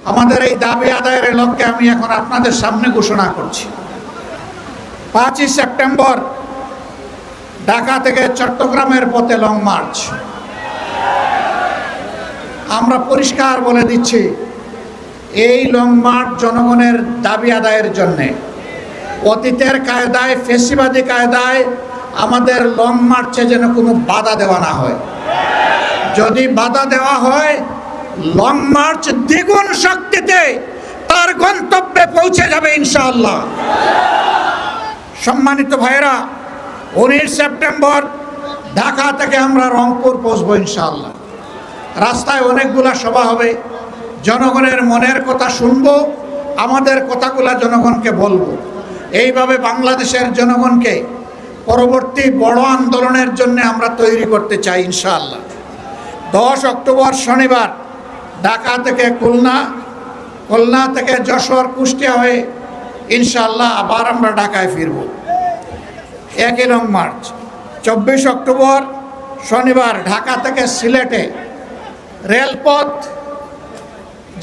আমাদের এই দাবি আদায়ের লক্ষ্যে আমি এখন আপনাদের সামনে ঘোষণা করছি। 5ই সেপ্টেম্বর ঢাকা থেকে চট্টগ্রামের পথে লং মার্চ। আমরা পরিষ্কার বলে দিচ্ছি, এই লং মার্চ জনগণের দাবি আদায়ের জন্যে। অতীতের কায়দায়, ফেসিবাদী কায়দায় আমাদের লং মার্চে যেন কোনো বাধা দেওয়া না হয়। যদি বাধা দেওয়া হয়, লং মার্চ দ্বিগুণ শক্তিতে তার গন্তব্যে পৌঁছে যাবে ইনশাআল্লাহ। সম্মানিত ভাইয়েরা, 19 সেপ্টেম্বর ঢাকা থেকে আমরা রংপুর পৌঁছবো ইনশাআল্লাহ। রাস্তায় অনেকগুলা সভা হবে, জনগণের মনের কথা শুনবো, আমাদের কথাগুলা জনগণকে বলবো। এইভাবে বাংলাদেশের জনগণকে পরবর্তী বড় আন্দোলনের জন্য আমরা তৈরি করতে চাই ইনশাআল্লাহ। 10 অক্টোবর শনিবার ঢাকা থেকে খুলনা, খুলনা থেকে যশোর, কুষ্টিয়া হয়ে ইনশাআল্লাহ আবার আমরা ঢাকায় ফিরব। একই লং মার্চ। 24 অক্টোবর শনিবার ঢাকা থেকে সিলেটে রেলপথ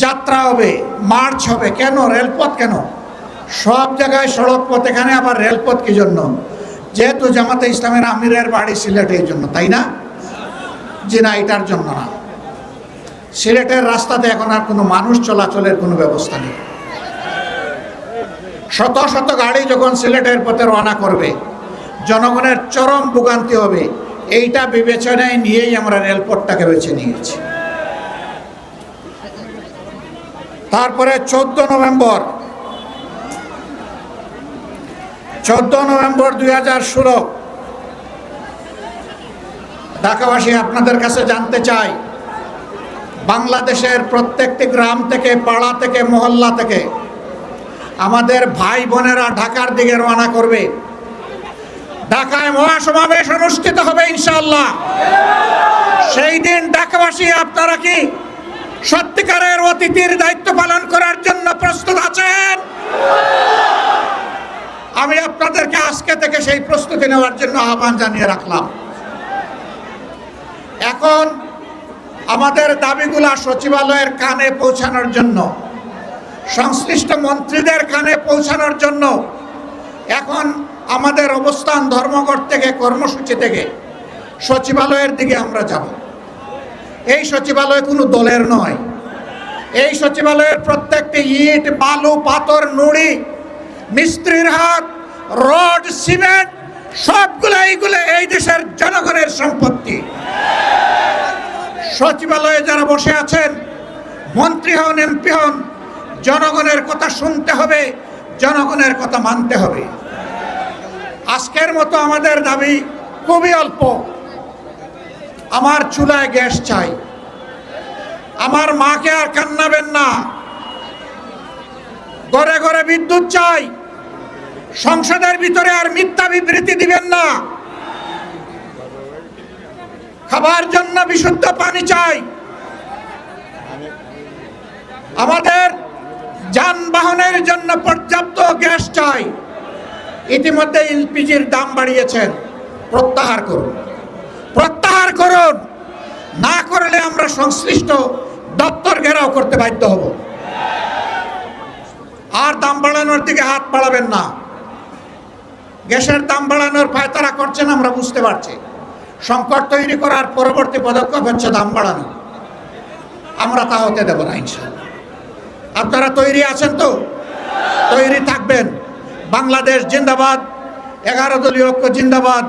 যাত্রা হবে, মার্চ হবে। কেন রেলপথ? কেন সব জায়গায় সড়ক পথ, এখানে আবার রেলপথ কি জন্য? যেহেতু জামাতে ইসলামের আমিরের বাড়ি সিলেটে, এই জন্য, তাই না? জি না, এটার জন্য না। সিলেটের রাস্তাতে এখন আর কোনো মানুষ চলাচলের কোনো ব্যবস্থা নেই। শত শত গাড়ি যখন সিলেটের পথে রওনা করবে, জনগণের চরম ভোগান্তি হবে। এইটা বিবেচনায় নিয়েই আমরা রেলপথটাকে বেছে নিয়েছি। তারপরে 14 নভেম্বর 2016 ঢাকাবাসী, আপনাদের কাছে জানতে চাই, বাংলাদেশের প্রত্যেকটি গ্রাম থেকে, পাড়া থেকে, মহল্লা থেকে আমাদের ভাই বোনেরা ঢাকার দিকে রওনা করবে। ঢাকায় মহাসমাবেশ অনুষ্ঠিত হবে ইনশাআল্লাহ। সেই দিন ঢাকাবাসী, আপনারা কি সত্যিকারের অতিথির দায়িত্ব পালন করার জন্য প্রস্তুত আছেন? আমি আপনাদেরকে আজকে থেকে সেই প্রস্তুতি নেওয়ার জন্য আহ্বান জানিয়ে রাখলাম। এখন আমাদের দাবিগুলা সচিবালয়ের কানে পৌঁছানোর জন্য, সংশ্লিষ্ট মন্ত্রীদের কানে পৌঁছানোর জন্য এখন আমাদের অবস্থান ধর্মঘট থেকে, কর্মসূচি থেকে সচিবালয়ের দিকে আমরা যাব। এই সচিবালয় কোনো দলের নয়। এই সচিবালয়ের প্রত্যেকটি ইট, বালু, পাথর, নুড়ি, মিস্ত্রির হাত, রড, সিমেন্ট সবগুলো এইগুলো এই দেশের জনগণের সম্পত্তি। সচিবালয়ে যারা বসে আছেন, মন্ত্রী হন, এমপি হন, জনগণের কথা শুনতে হবে, জনগণের কথা মানতে হবে। আজকের মতো আমাদের দাবি খুবই অল্প। আমার চুলায় গ্যাস চাই, আমার মাকে আর কান্নাবেন না, ঘরে ঘরে বিদ্যুৎ চাই, সংসদের ভিতরে আর মিথ্যা বিবৃতি দিবেন না, খাবার জন্য বিশুদ্ধ পানি চাই, আমাদের যানবাহনের জন্য পর্যাপ্ত গ্যাস চাই। ইতিমধ্যে এলপিজির দাম বাড়িয়েছেন, প্রত্যাহার করুন, প্রত্যাহার করুন। না করলে আমরা সংশ্লিষ্ট দপ্তর ঘেরাও করতে বাধ্য হব। আর দাম বাড়ানোর দিকে হাত বাড়াবেন না। গ্যাসের দাম বাড়ানোর পায়তারা করছেন, আমরা বুঝতে পারছি। সংকট তৈরি করার পরবর্তী পদক্ষেপ হচ্ছে দাম বাড়ানো। আমরা তা হতে দেব না ইনশাআল্লাহ। আপনারা তৈরি আছেন তো? তৈরি থাকবেন। বাংলাদেশ জিন্দাবাদ, 11 দলীয় ঐক্য জিন্দাবাদ।